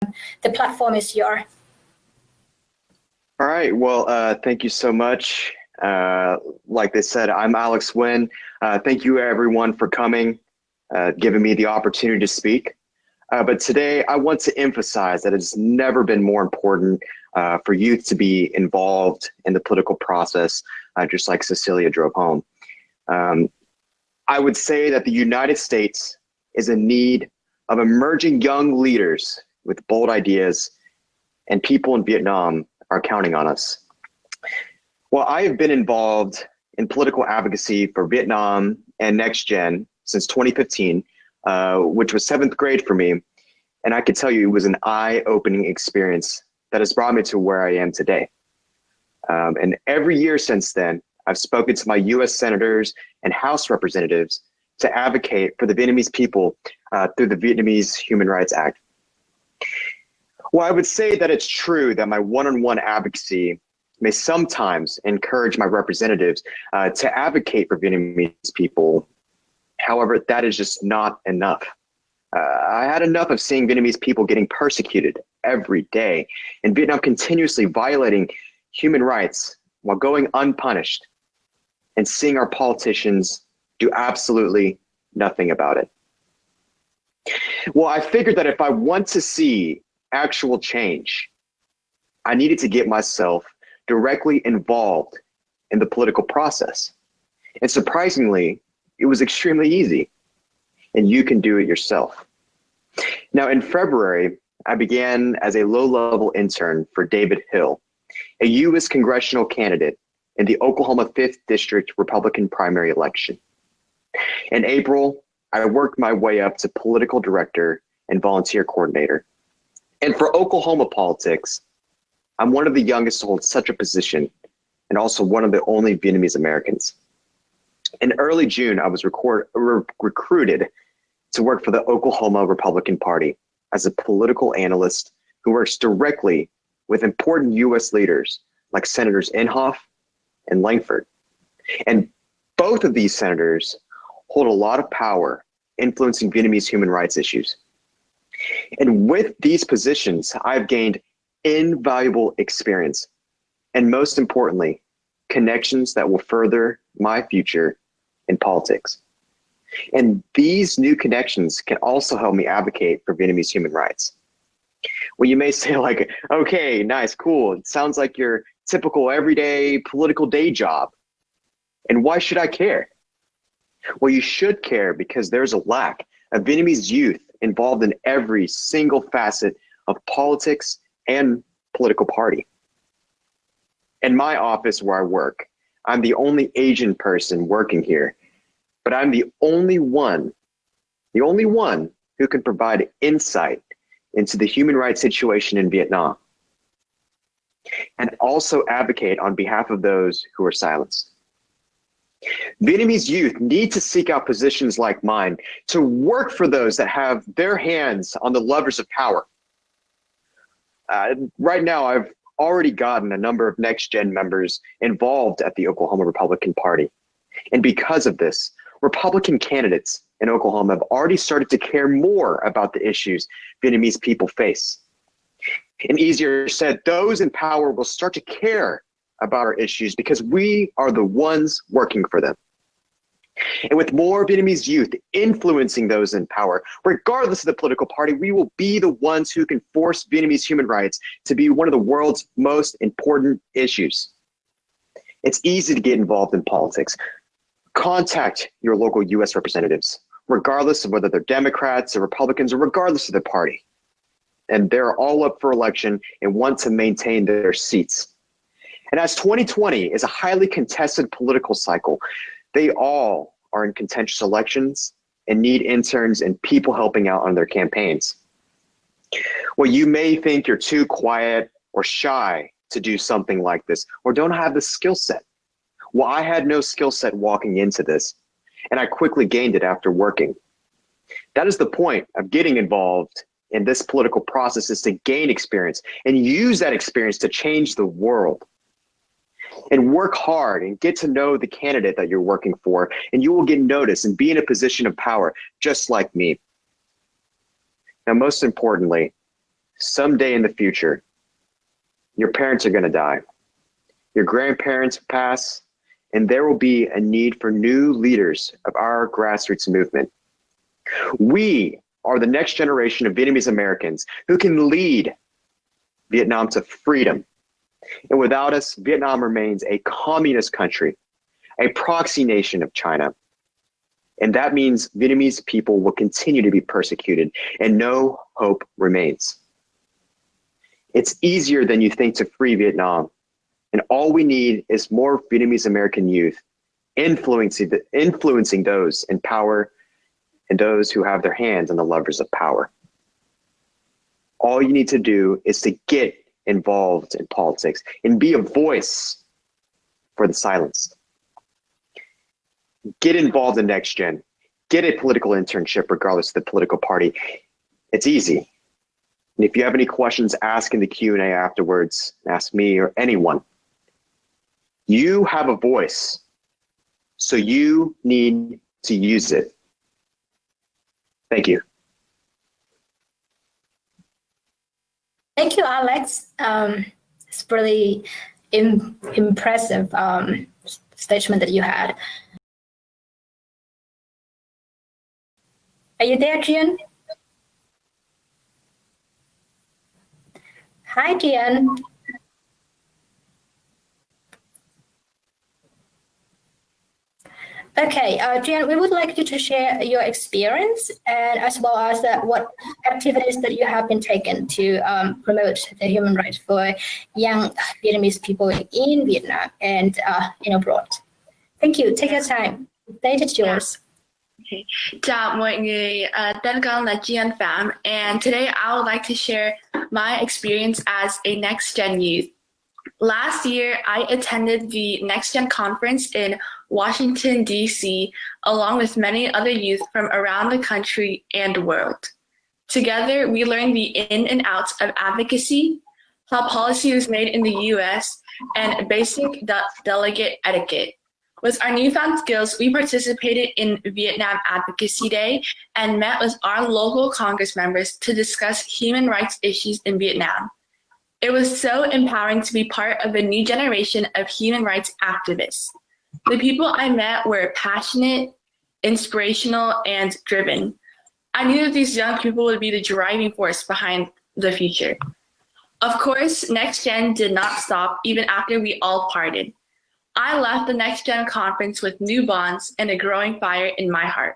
The platform is yours. All right. Well, thank you so much. Like they said, I'm Alex Wynn. Thank you, everyone, for coming, giving me the opportunity to speak. But today, I want to emphasize that it's never been more important for youth to be involved in the political process, just like Cecilia drove home. I would say that the United States is in need of emerging young leaders with bold ideas, and people in Vietnam are counting on us. Well, I have been involved in political advocacy for Vietnam and Next Gen since 2015, which was 7th grade for me. And I can tell you it was an eye-opening experience that has brought me to where I am today. And every year since then, I've spoken to my US senators and House representatives to advocate for the Vietnamese people through the Vietnamese Human Rights Act. Well, I would say that it's true that my one-on-one advocacy may sometimes encourage my representatives to advocate for Vietnamese people. However, that is just not enough. I had enough of seeing Vietnamese people getting persecuted every day, and Vietnam continuously violating human rights while going unpunished, and seeing our politicians do absolutely nothing about it. Well, I figured that if I want to see actual change, I needed to get myself directly involved in the political process. And surprisingly, it was extremely easy, and you can do it yourself. Now, in February, I began as a low-level intern for David Hill, a U.S. congressional candidate in the Oklahoma 5th District Republican primary election. In April, I worked my way up to political director and volunteer coordinator. And for Oklahoma politics, I'm one of the youngest to hold such a position, and also one of the only Vietnamese Americans. In early June, I was recruited to work for the Oklahoma Republican Party as a political analyst who works directly with important U.S. leaders like Senators Inhofe and Langford. And both of these senators hold a lot of power influencing Vietnamese human rights issues. And with these positions, I've gained invaluable experience, and most importantly, connections that will further my future in politics. And these new connections can also help me advocate for Vietnamese human rights. Well, you may say like, okay, nice, cool. It sounds like your typical everyday political day job. And why should I care? Well, you should care because there's a lack of Vietnamese youth involved in every single facet of politics and political party. In my office where I work, I'm the only Asian person working here, but I'm the only one who can provide insight into the human rights situation in Vietnam, and also advocate on behalf of those who are silenced. Vietnamese youth need to seek out positions like mine to work for those that have their hands on the levers of power. Right now, I've already gotten a number of Next Gen members involved at the Oklahoma Republican Party. And because of this, Republican candidates in Oklahoma have already started to care more about the issues Vietnamese people face. And easier said, those in power will start to care about our issues because we are the ones working for them. And with more Vietnamese youth influencing those in power, regardless of the political party, we will be the ones who can force Vietnamese human rights to be one of the world's most important issues. It's easy to get involved in politics. Contact your local U.S. representatives, regardless of whether they're Democrats or Republicans or regardless of their party. And they're all up for election and want to maintain their seats. And as 2020 is a highly contested political cycle, they all are in contentious elections and need interns and people helping out on their campaigns. Well, you may think you're too quiet or shy to do something like this, or don't have the skill set. Well, I had no skill set walking into this, and I quickly gained it after working. That is the point of getting involved in this political process, is to gain experience and use that experience to change the world. And work hard and get to know the candidate that you're working for, and you will get noticed and be in a position of power, just like me. Now, most importantly, someday in the future, your parents are going to die. Your grandparents pass, and there will be a need for new leaders of our grassroots movement. We are the next generation of Vietnamese Americans who can lead Vietnam to freedom. And without us, Vietnam remains a communist country, a proxy nation of China. And that means Vietnamese people will continue to be persecuted and no hope remains. It's easier than you think to free Vietnam. And all we need is more Vietnamese American youth influencing those in power and those who have their hands on the levers of power. All you need to do is to get involved in politics and be a voice for the silenced. Get involved in Next Gen. Get a political internship regardless of the political party. It's easy. And if you have any questions, ask in the Q&A afterwards. Ask me or anyone. You have a voice, so you need to use it. Thank you. Thank you, Alex. It's really impressive statement that you had. Are you there, Jian? Hi, Jian. Okay, Jian, we would like you to share your experience and as well as what activities that you have been taken to promote the human rights for young Vietnamese people in Vietnam and abroad. Thank you. Take your time. The stage is yours. Okay. Chào mọi người, tên con là Jian Pham, and today I would like to share my experience as a Next Gen youth. Last year, I attended the Next Gen conference in Washington, D.C., along with many other youth from around the country and world. Together, we learned the in and outs of advocacy, how policy was made in the U.S., and basic delegate etiquette. With our newfound skills, we participated in Vietnam Advocacy Day and met with our local Congress members to discuss human rights issues in Vietnam. It was so empowering to be part of a new generation of human rights activists. The people I met were passionate, inspirational, and driven. I knew that these young people would be the driving force behind the future. Of course, Next Gen did not stop even after we all parted. I left the Next Gen conference with new bonds and a growing fire in my heart.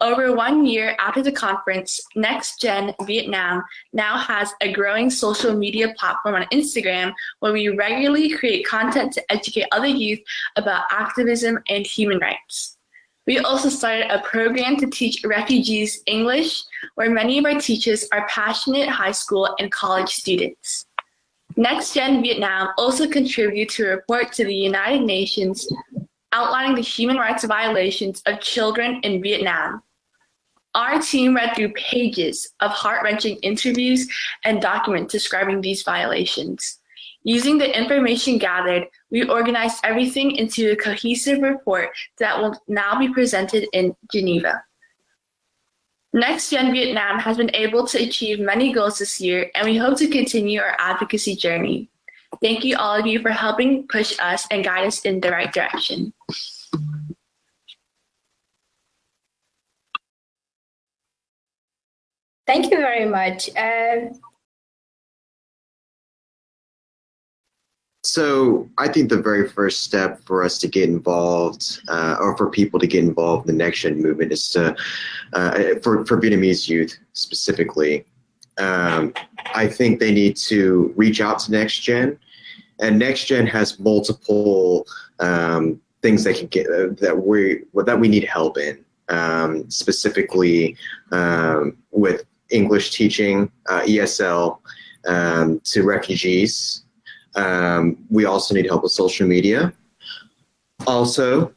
Over 1 year after the conference, Next Gen Vietnam now has a growing social media platform on Instagram where we regularly create content to educate other youth about activism and human rights. We also started a program to teach refugees English, where many of our teachers are passionate high school and college students. Next Gen Vietnam also contributed to a report to the United Nations outlining the human rights violations of children in Vietnam. Our team read through pages of heart-wrenching interviews and documents describing these violations. Using the information gathered, we organized everything into a cohesive report that will now be presented in Geneva. Next Gen Vietnam has been able to achieve many goals this year, and we hope to continue our advocacy journey. Thank you all of you for helping push us and guide us in the right direction. Thank you very much. So I think the very first step for us to get involved, or for people to get involved in the Next Gen movement, is to, for Vietnamese youth specifically, I think they need to reach out to Next Gen, and Next Gen has multiple things they can get that we need help in, specifically with English teaching, ESL, to refugees. We also need help with social media. Also,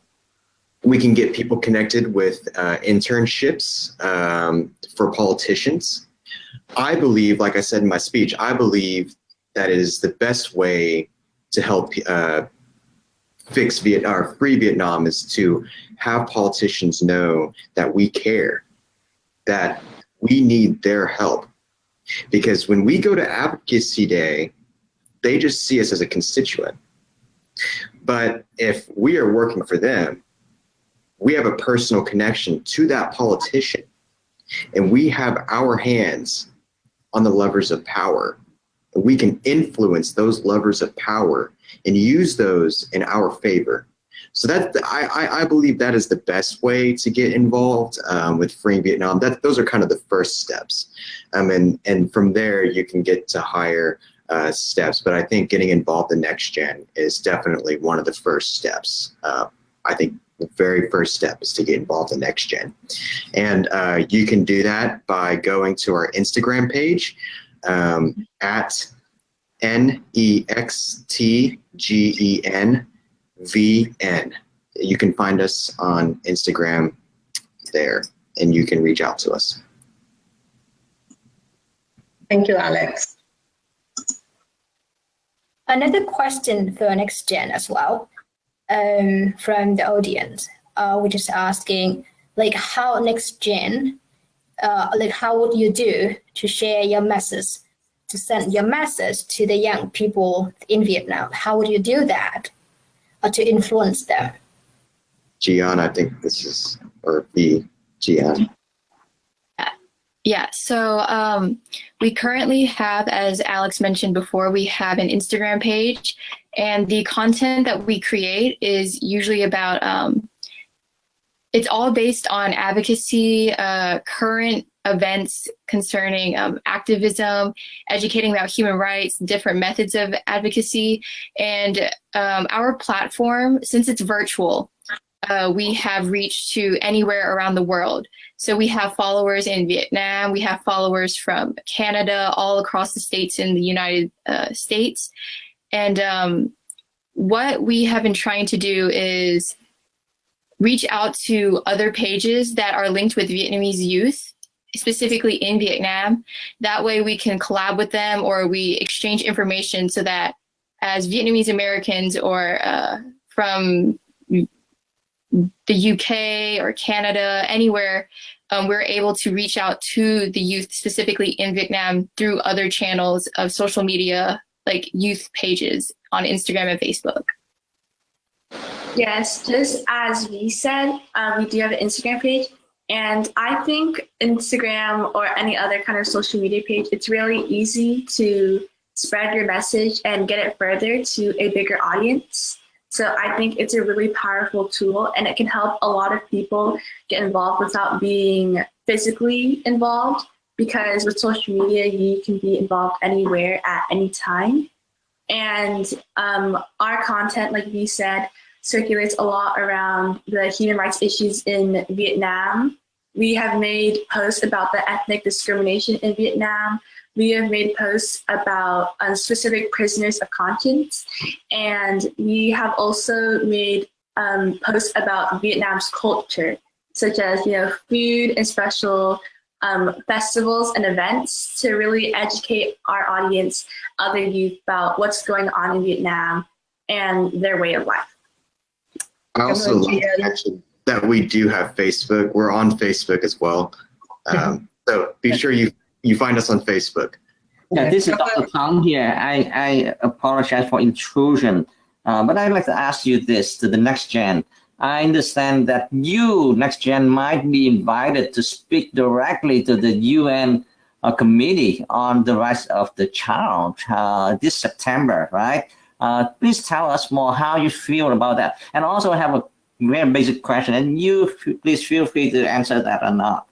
we can get people connected with internships for politicians. I believe, like I said in my speech, I believe that is the best way to help free Vietnam, is to have politicians know that we care, that we need their help. Because when we go to Advocacy Day, they just see us as a constituent. But if we are working for them, we have a personal connection to that politician, and we have our hands on the levers of power. We can influence those levers of power and use those in our favor. So that I believe that is the best way to get involved with freeing Vietnam. Those are kind of the first steps, and from there you can get to higher steps. But I think getting involved in Next Gen is definitely one of the first steps. I think the very first step is to get involved in Next Gen, and you can do that by going to our Instagram page at NEXTGENVN. You can find us on Instagram there, and you can reach out to us. Thank you, Alex. Another question for Next Gen as well, from the audience, which is asking, like, how Next Gen, like, how would you do to share your message, to send your message to the young people in Vietnam? How would you do that, or to influence them? Gian, I think this is, or B, Gian. Yeah, so we currently have, as Alex mentioned before, we have an Instagram page, and the content that we create is usually about, it's all based on advocacy, current events concerning activism, educating about human rights, different methods of advocacy. And our platform, since it's virtual, we have reached to anywhere around the world. So we have followers in Vietnam, we have followers from Canada, all across the states in the United States. And what we have been trying to do is reach out to other pages that are linked with Vietnamese youth, specifically in Vietnam. That way we can collab with them, or we exchange information, so that as Vietnamese Americans or from the UK or Canada, anywhere, we're able to reach out to the youth specifically in Vietnam through other channels of social media, like youth pages on Instagram and Facebook. Yes, just as we said, we do have an Instagram page, and I think Instagram or any other kind of social media page, it's really easy to spread your message and get it further to a bigger audience. So I think it's a really powerful tool, and it can help a lot of people get involved without being physically involved, because with social media, you can be involved anywhere at any time. And our content, like we said, circulates a lot around the human rights issues in Vietnam. We have made posts about the ethnic discrimination in Vietnam. We have made posts about specific prisoners of conscience, and we have also made posts about Vietnam's culture, such as food and special festivals and events, to really educate our audience, other youth, about what's going on in Vietnam and their way of life. I also like actually that we do have Facebook. We're on Facebook as well, so be sure you find us on Facebook. Yeah, this is Dr. Tang here. I apologize for intrusion, but I'd like to ask you this, to the Next Gen. I understand that you, Next Gen, might be invited to speak directly to the UN Committee on the Rights of the Child this September, right? Please tell us more how you feel about that. And also I have a very basic question, and you please feel free to answer that or not.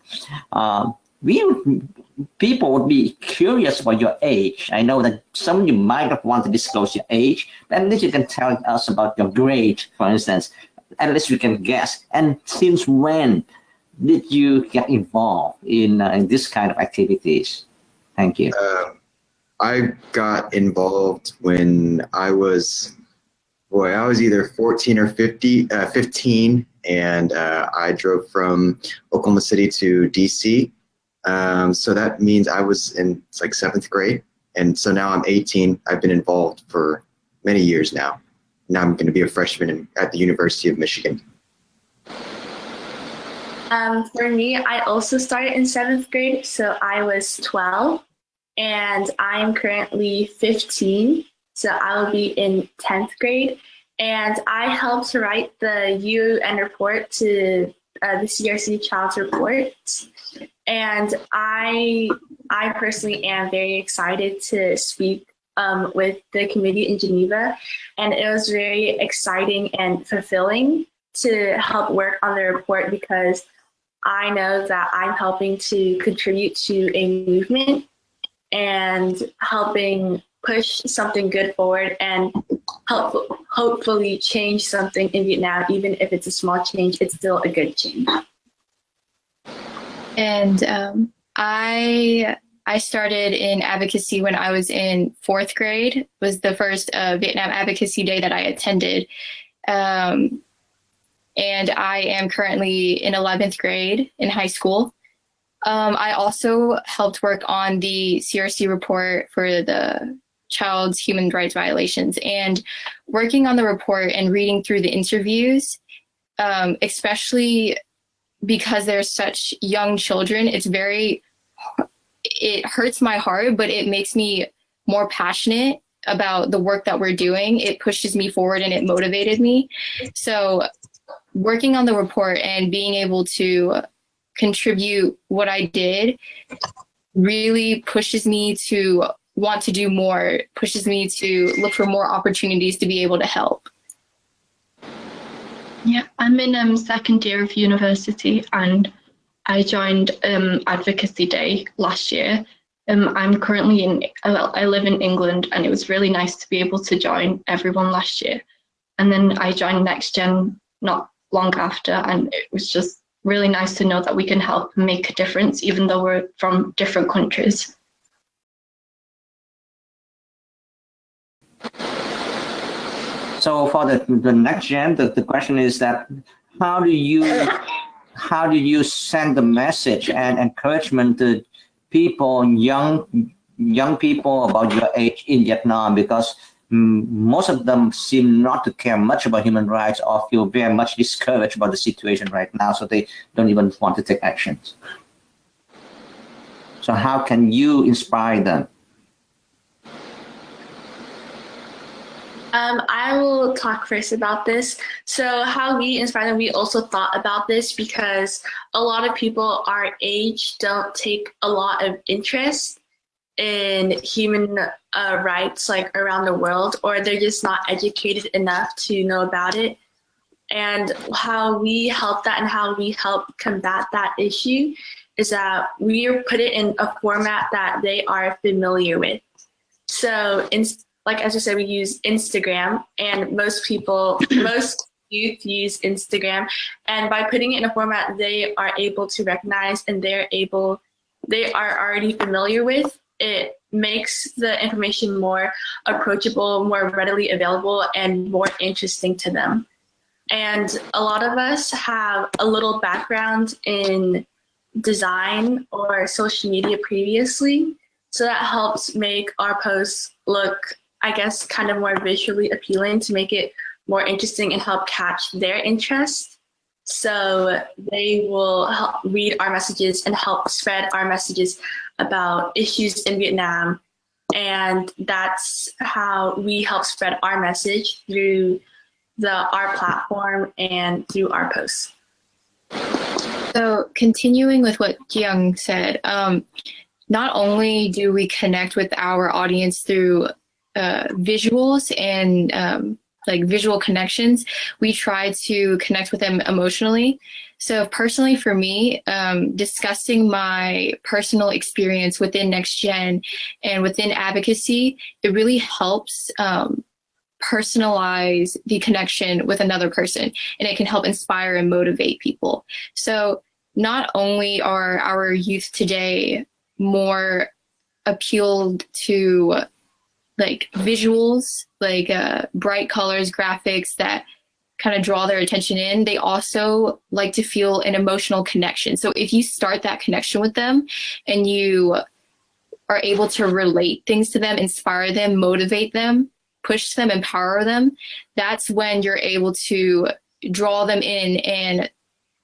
People would be curious about your age. I know that some of you might not want to disclose your age, but at least you can tell us about your grade, for instance. At least we can guess. And since when did you get involved in this kind of activities? Thank you. I got involved when I was either 14 or 15, and I drove from Oklahoma City to DC. So that means I was in like 7th grade. And so now I'm 18. I've been involved for many years now. Now I'm going to be a freshman at the University of Michigan. For me, I also started in 7th grade. So I was 12. and I'm currently 15, so I will be in 10th grade. And I helped write the UN report to the CRC Child's Report. And I personally am very excited to speak with the committee in Geneva. And it was very exciting and fulfilling to help work on the report, because I know that I'm helping to contribute to a movement and helping push something good forward and hopefully change something in Vietnam. Even if it's a small change, it's still a good change. And I started in advocacy when I was in 4th grade. It was the first Vietnam Advocacy Day that I attended. And I am currently in 11th grade in high school. I also helped work on the CRC report for the child's human rights violations, and working on the report and reading through the interviews, especially because they're such young children, it hurts my heart, but it makes me more passionate about the work that we're doing. It pushes me forward and it motivated me. So working on the report and being able to contribute what I did really pushes me to want to do more, pushes me to look for more opportunities to be able to help. Yeah, I'm in 2nd year of university, and I joined Advocacy Day last year. I'm currently I live in England, and it was really nice to be able to join everyone last year. And then I joined Next Gen not long after, and it was just really nice to know that we can help make a difference, even though we're from different countries. So for the next gen, the question is that how do you send the message and encouragement to people, young people about your age in Vietnam, because most of them seem not to care much about human rights or feel very much discouraged about the situation right now, so they don't even want to take actions. So how can you inspire them? I will talk first about this. So how we inspire them, we also thought about this because a lot of people our age don't take a lot of interest in human rights like around the world, or they're just not educated enough to know about it. And how we help that and how we help combat that issue is that we put it in a format that they are familiar with. So like as I said, we use Instagram, and most youth use Instagram. And by putting it in a format they are able to recognize and they are already familiar with, it makes the information more approachable, more readily available, and more interesting to them. And a lot of us have a little background in design or social media previously, so that helps make our posts look, I guess, kind of more visually appealing to make it more interesting and help catch their interest. So they will help read our messages and help spread our messages about issues in Vietnam. And that's how we help spread our message through our platform and through our posts. So continuing with what Jiyoung said, not only do we connect with our audience through visuals and like visual connections, we try to connect with them emotionally. So personally for me, discussing my personal experience within Next Gen and within advocacy, it really helps personalize the connection with another person, and it can help inspire and motivate people. So not only are our youth today more appealed to like visuals, like bright colors, graphics that kind of draw their attention in, they also like to feel an emotional connection. So if you start that connection with them and you are able to relate things to them, inspire them, motivate them, push them, empower them, that's when you're able to draw them in and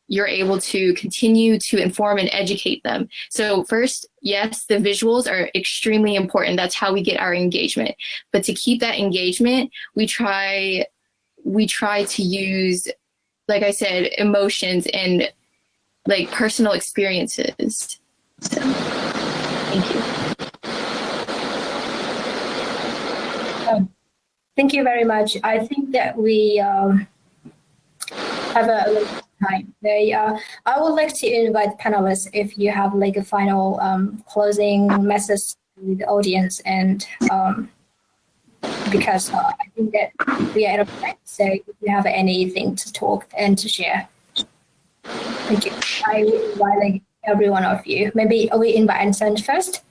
you're able to continue to inform and educate them. So first, yes, the visuals are extremely important. That's how we get our engagement. But to keep that engagement, we try to use, like I said, emotions and like personal experiences. So, thank you. Thank you very much. I think that we have a little time. I would like to invite panelists if you have like a final closing message to the audience, and because I think that we are out of time. So if you have anything to talk and to share, thank you. I will invite like, every one of you. Maybe we invite Anson first.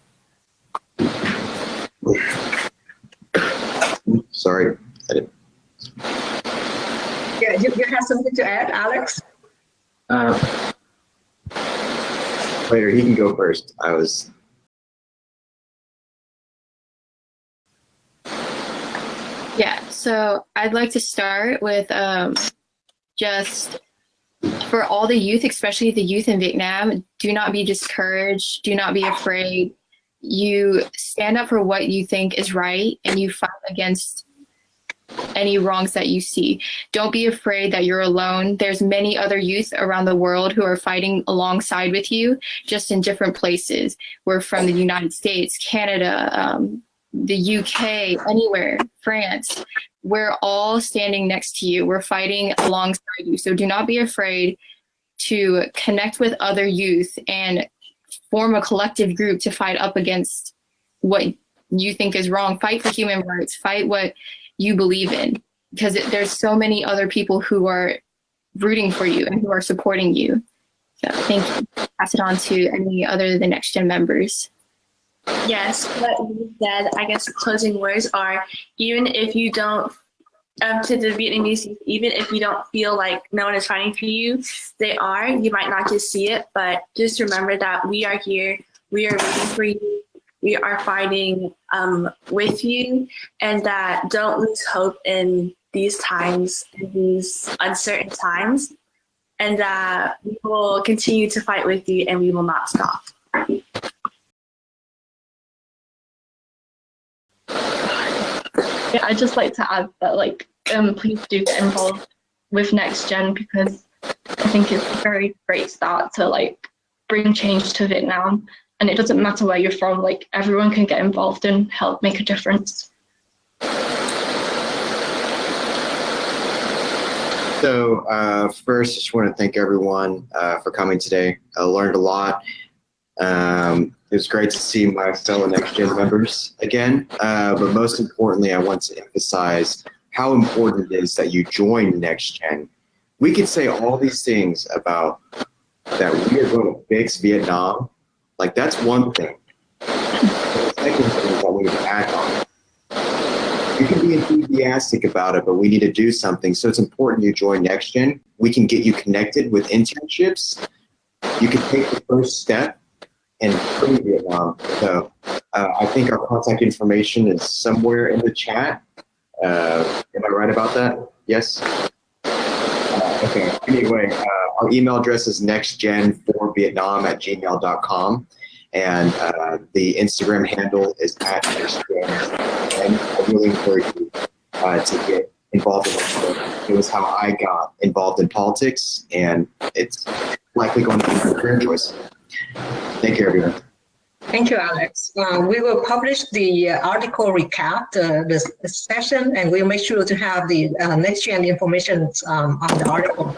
Sorry. I didn't. Yeah, you have something to add, Alex? Later, he can go first. Yeah, so I'd like to start with just for all the youth, especially the youth in Vietnam, do not be discouraged. Do not be afraid. You stand up for what you think is right, and you fight against any wrongs that you see. Don't be afraid that you're alone. There's many other youth around the world who are fighting alongside with you, just in different places. We're from the United States, Canada, the UK, anywhere, France. We're all standing next to you. We're fighting alongside you. So do not be afraid to connect with other youth and form a collective group to fight up against what you think is wrong. Fight for human rights. Fight what you believe in, because there's so many other people who are rooting for you and who are supporting you. So thank you. Pass it on to any other the Next Gen members. Yes, what you said, I guess closing words are, even if you don't, to the Vietnamese, even if you don't feel like no one is fighting for you, they are. You might not just see it, but just remember that we are here. We are rooting for you. We are fighting with you, and that don't lose hope in these times, in these uncertain times, and that we will continue to fight with you and we will not stop. Yeah, I'd just like to add that, like, please do get involved with Next Gen, because I think it's a very great start to like bring change to Vietnam. And it doesn't matter where you're from, like everyone can get involved and help make a difference. So first, I just want to thank everyone for coming today. I learned a lot. It was great to see my fellow Next Gen members again. But most importantly, I want to emphasize how important it is that you join Next Gen. We could say all these things about that we are going to fix Vietnam. Like, that's one thing. The second thing is that we need to act on it. You can be enthusiastic about it, but we need to do something. So it's important you join Next Gen. We can get you connected with internships. You can take the first step and free Vietnam. So I think our contact information is somewhere in the chat. Am I right about that? Yes? Okay. Anyway, our email address is nextgen4vietnam@gmail.com, and the Instagram handle is @nextgen. And I really encourage you to get involved in this. It was how I got involved in politics, and it's likely going to be my career choice. Thank you, everyone. Thank you, Alex. We will publish the article recap, the session, and we'll make sure to have the Next Gen information on the article.